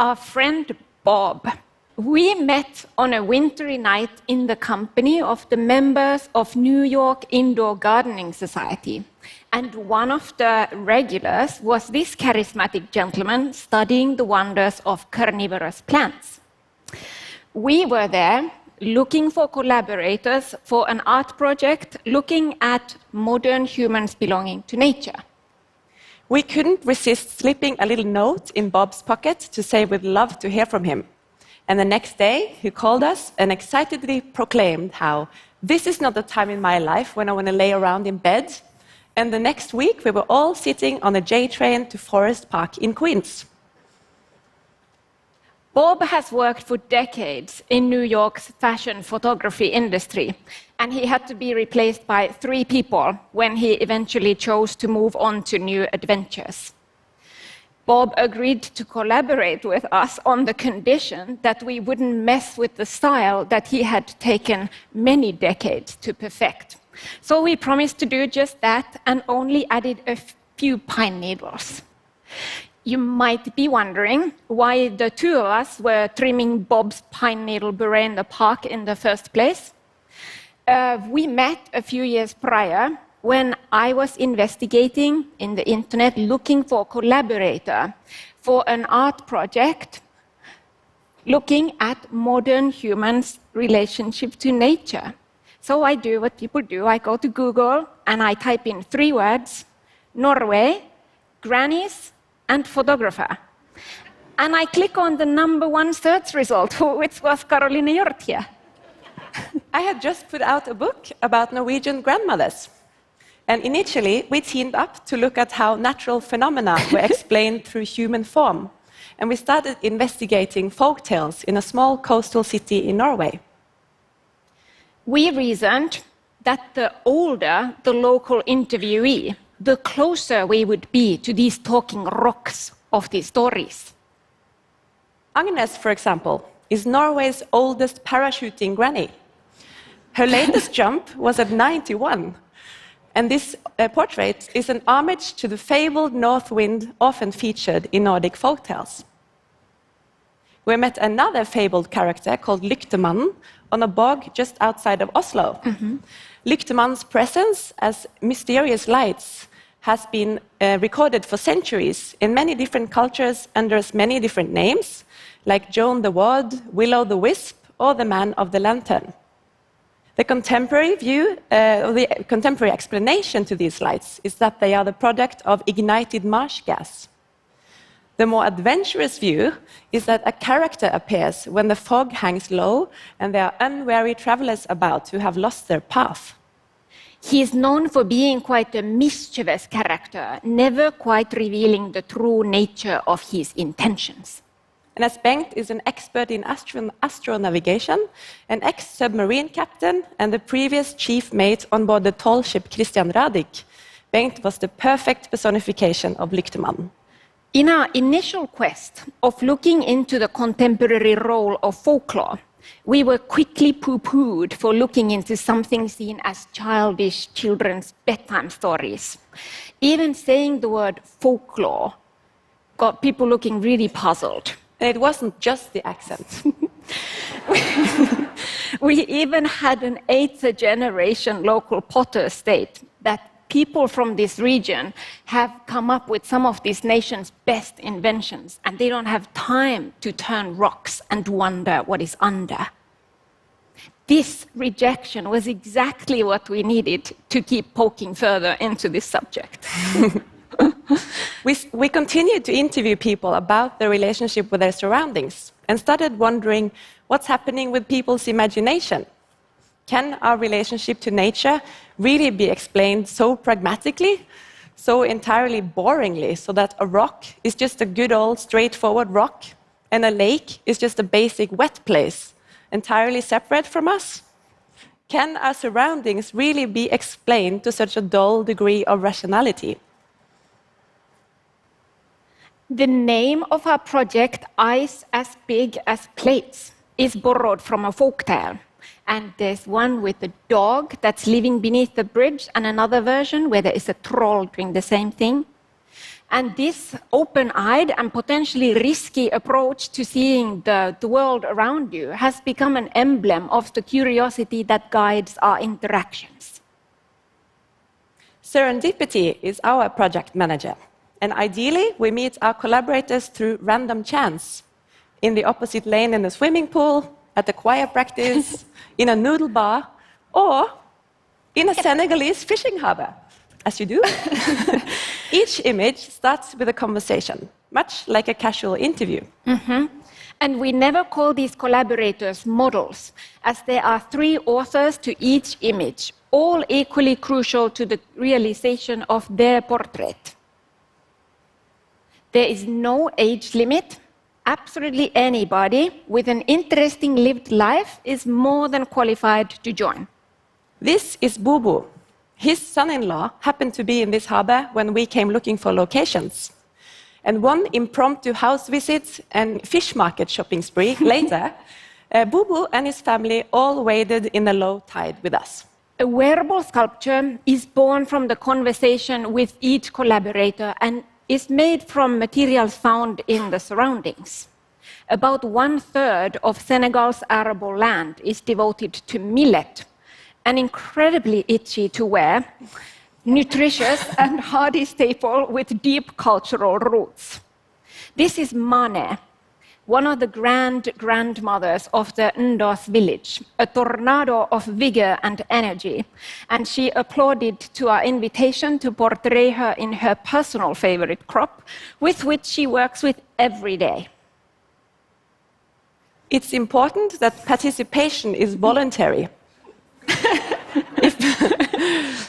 our friend Bob. We met on a wintry night in the company of the members of New York Indoor Gardening Society. And one of the regulars was this charismatic gentleman studying the wonders of carnivorous plants. We were there looking for collaborators for an art project looking at modern humans belonging to nature. We couldn't resist slipping a little note in Bob's pocket to say we'd love to hear from him. And the next day, he called us and excitedly proclaimed how this is not the time in my life when I want to lay around in bed. And the next week, we were all sitting on a J train to Forest Park in Queens. Bob has worked for decades in New York's fashion photography industry, and he had to be replaced by 3 people when he eventually chose to move on to new adventures. Bob agreed to collaborate with us on the condition that we wouldn't mess with the style that he had taken many decades to perfect. So we promised to do just that and only added a few pine needles. You might be wondering why the 2 of us were trimming Bob's pine needle beret in the park in the first place. We met a few years prior when I was investigating in the internet looking for a collaborator for an art project looking at modern humans' relationship to nature. So I do what people do. I go to Google and I type in 3 words, Norway, grannies, and photographer. And I click on the #1 search result, which was Karoline and Hjorth. I had just put out a book about Norwegian grandmothers. And initially, we teamed up to look at how natural phenomena were explained through human form. And we started investigating folk tales in a small coastal city in Norway. We reasoned that the older the local interviewee, the closer we would be to these talking rocks of these stories. Agnes, for example, is Norway's oldest parachuting granny. Her latest jump was at 91. And this portrait is an homage to the fabled north wind often featured in Nordic folktales. We met another fabled character called Lyktemannen on a bog just outside of Oslo. Lyktemann's presence as mysterious lights has been recorded for centuries in many different cultures under as many different names, like Joan the Wad, Willow the Wisp, or the Man of the Lantern. The contemporary view, the contemporary explanation to these lights is that they are the product of ignited marsh gas. The more adventurous view is that a character appears when the fog hangs low and there are unwary travelers about who have lost their path. He is known for being quite a mischievous character, never quite revealing the true nature of his intentions. And as Bengt is an expert in astronavigation, an ex-submarine captain, and the previous chief mate on board the tall ship Christian Radich, Bengt was the perfect personification of Lyktemannen. In our initial quest of looking into the contemporary role of folklore, we were quickly poo-pooed for looking into something seen as childish children's bedtime stories. Even saying the word folklore got people looking really puzzled. And it wasn't just the accent. We even had an 8th generation local potter state that people from this region have come up with some of this nation's best inventions, and they don't have time to turn rocks and wonder what is under. This rejection was exactly what we needed to keep poking further into this subject. We continued to interview people about their relationship with their surroundings and started wondering what's happening with people's imagination. Can our relationship to nature really be explained so pragmatically, so entirely boringly, so that a rock is just a good old straightforward rock and a lake is just a basic wet place, entirely separate from us? Can our surroundings really be explained to such a dull degree of rationality? The name of our project, Eyes as Big as Plates, is borrowed from a folktale. And there's one with a dog that's living beneath the bridge, and another version where there is a troll doing the same thing. And this open-eyed and potentially risky approach to seeing the world around you has become an emblem of the curiosity that guides our interactions. Serendipity is our project manager. And ideally, we meet our collaborators through random chance. In the opposite lane in the swimming pool, at the choir practice, in a noodle bar, or in a Senegalese fishing harbor, as you do. Each image starts with a conversation, much like a casual interview. And we never call these collaborators models, as there are 3 authors to each image, all equally crucial to the realization of their portrait. There is no age limit. Absolutely anybody with an interesting lived life is more than qualified to join. This is Bubu. His son-in-law happened to be in this harbor when we came looking for locations. And one impromptu house visit and fish market shopping spree later, Bubu and his family all waded in the low tide with us. A wearable sculpture is born from the conversation with each collaborator and is made from materials found in the surroundings. About 1/3 of Senegal's arable land is devoted to millet, an incredibly itchy to wear, nutritious and hardy staple with deep cultural roots. This is Mane, one of the grandmothers of the Ndos village, a tornado of vigor and energy, and she applauded to our invitation to portray her in her personal favorite crop, with which she works with every day. It's important that participation is voluntary.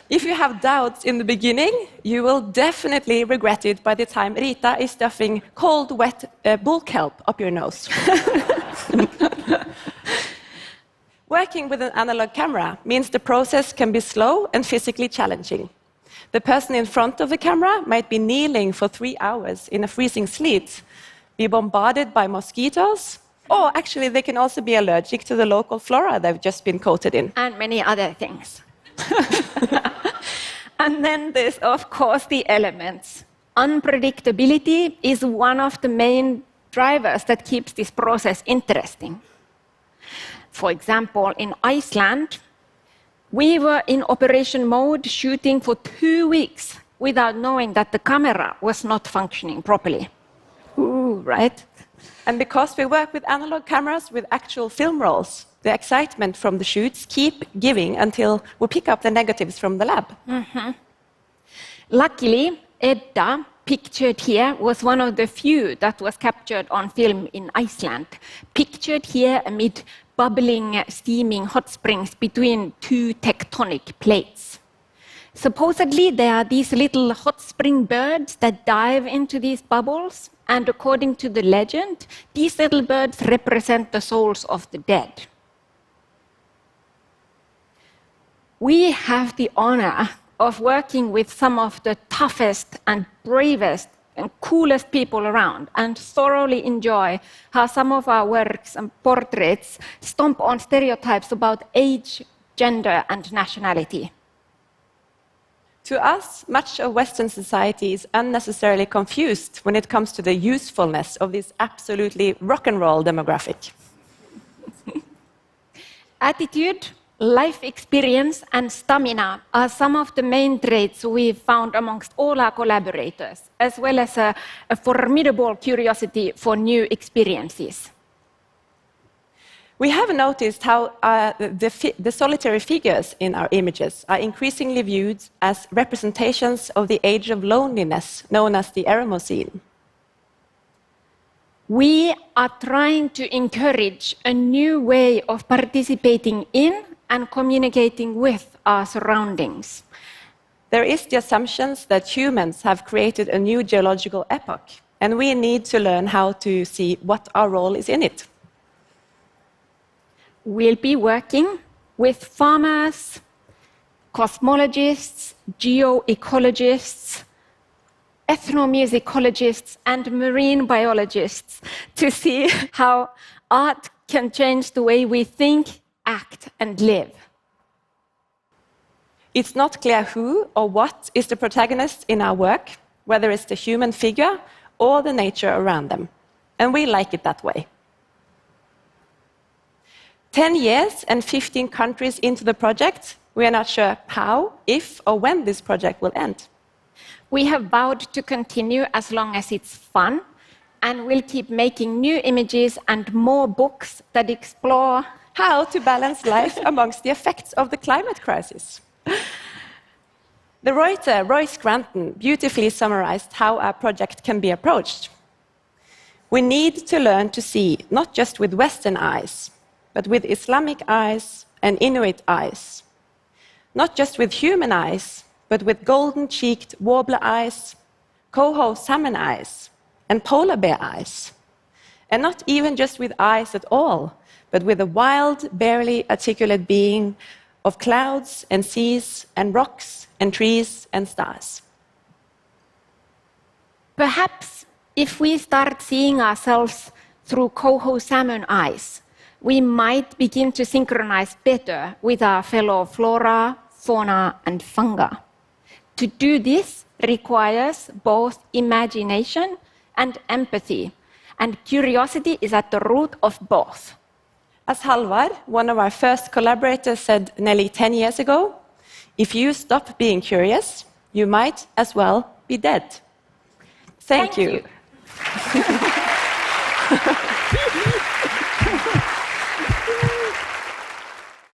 If you have doubts in the beginning, you will definitely regret it by the time Riitta is stuffing cold, wet bull kelp up your nose. Working with an analog camera means the process can be slow and physically challenging. The person in front of the camera might be kneeling for 3 hours in a freezing sleet, be bombarded by mosquitoes, or actually they can also be allergic to the local flora they've just been coated in. And many other things. And then there's, of course, the elements. Unpredictability is one of the main drivers that keeps this process interesting. For example, in Iceland, we were in operation mode shooting for 2 weeks without knowing that the camera was not functioning properly. Ooh, right? And because we work with analog cameras with actual film rolls, the excitement from the shoots keep giving until we pick up the negatives from the lab. Luckily, Edda, pictured here, was one of the few that was captured on film in Iceland, pictured here amid bubbling, steaming hot springs between 2 tectonic plates. Supposedly, there are these little hot spring birds that dive into these bubbles, and according to the legend, these little birds represent the souls of the dead. We have the honor of working with some of the toughest and bravest and coolest people around, and thoroughly enjoy how some of our works and portraits stomp on stereotypes about age, gender, and nationality. To us, much of Western society is unnecessarily confused when it comes to the usefulness of this absolutely rock and roll demographic. Attitude, life experience, and stamina are some of the main traits we've found amongst all our collaborators, as well as a formidable curiosity for new experiences. We have noticed how the solitary figures in our images are increasingly viewed as representations of the age of loneliness, known as the Eremocene. We are trying to encourage a new way of participating in and communicating with our surroundings. There is the assumption that humans have created a new geological epoch, and we need to learn how to see what our role is in it. We'll be working with farmers, cosmologists, geoecologists, ethnomusicologists, and marine biologists to see how art can change the way we think, act, and live. It's not clear who or what is the protagonist in our work. whether it's the human figure or the nature around them. And we like it that way. 10 years and 15 countries into the project, we are not sure how, if, or when this project will end. We have vowed to continue as long as it's fun, and we'll keep making new images and more books that explore how to balance life amongst the effects of the climate crisis. The writer Royce Granton beautifully summarized how our project can be approached. We need to learn to see not just with Western eyes, but with Islamic eyes and Inuit eyes. Not just with human eyes, but with golden-cheeked warbler eyes, coho salmon eyes, and polar bear eyes. And not even just with eyes at all, but with a wild, barely articulate being of clouds and seas and rocks and trees and stars. Perhaps if we start seeing ourselves through coho salmon eyes, we might begin to synchronize better with our fellow flora, fauna, and fungi. To do this requires both imagination and empathy, and curiosity is at the root of both. As Halvard, one of our first collaborators, said nearly 10 years ago, if you stop being curious, you might as well be dead. Thank you.